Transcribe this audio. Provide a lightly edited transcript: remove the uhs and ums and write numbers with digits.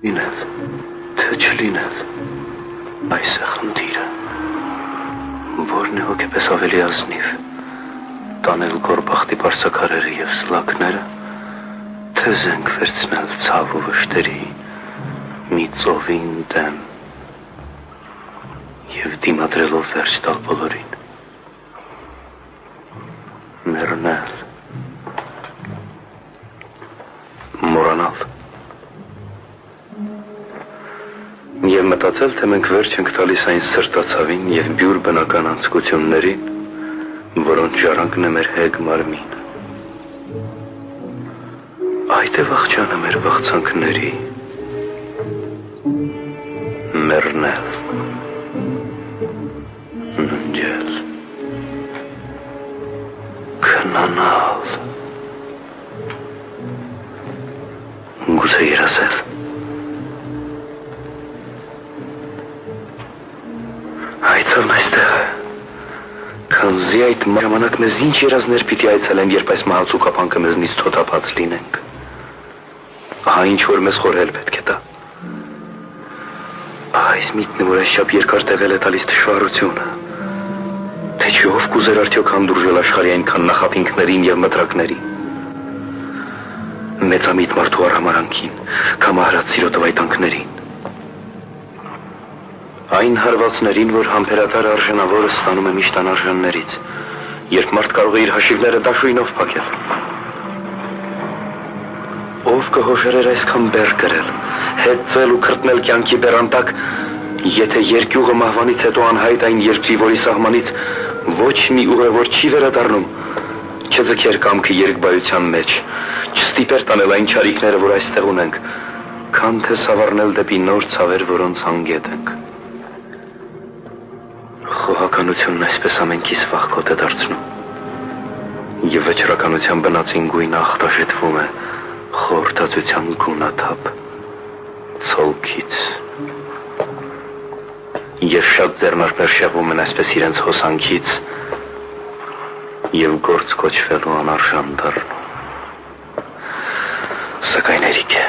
լինել, թե չլինել, այս է խնդիրը, որն է հոգեպես ավելի ազնիվ, տանել գորբախտի պարսակարերը և սլակները, թե զենք վերցնել ցավ ու վշտերի մի ծովին դեմ և դիմադրելով վերջ տալ բոլորին, մեռնել, մոռանալ և մտածել, թե մենք վերջ ենք տալիս այն սրտացավին և բյուր բնական անցկություններին, որոնց ժառանգն է մեր հեգ մարմինը։ Այդ է վախճանը մեր վախցանքների, մեռնել, ննջել, քնանալ, գուցե երազել։ Այցելն այստեղ է, քանզի այդ ժամանակ մեզ ինչ երազներ պիտի այցելեն, երբ այս մահացու կապանքը մեզնից թոթափած լինենք։ Ահա ինչ որ մեզ խորհել պետք է տա։ Ահա այս միտքն, որ այսչափ երկար տևել է տալիս թշվառությունը, թե չի ով կուզեր արդյոք հանդուրժել աշխարհի այնքան նախապինքներին և մտրակներին, մեծամիտ մարդու արհամարանքին, կամահարած սիրո տվայտանքներին, այն հարվածներին, որ համբերատար արժանավորը ստանում է միշտ անարժաններից, երբ մարդ կարող է իր հաշիվները դաշույնով փակել։ Ով կհոշերեր այսքան բեռ կրել, հետծել ու քրտնել կյանքի բերանտակ, եթե երկյուղը մահվանից հետո անհայտ այն երկրի, որի սահմանից ոչ մի ուղևոր չի վերադառնում, չձգեր կամքը երկբայության մեջ, չստիպեր տանել այն չարիքները, որ այստեղ ունենք, քան թե սավառնել դեպի նոր ցավեր, որոնց հանգետ ենք։ Խոհականությունն այսպես ամենքիս վախկոտ է դարձնում և վճռականության բնածին գույնը ախտաշետվում է խորհրդածության գունաթափ ցոլքից և շատ ձեռնարկներ շեղվում են այսպես իրենց հոսանքից և գործ կոչվելու անարժան դառնում։ Սակայն հերիք է,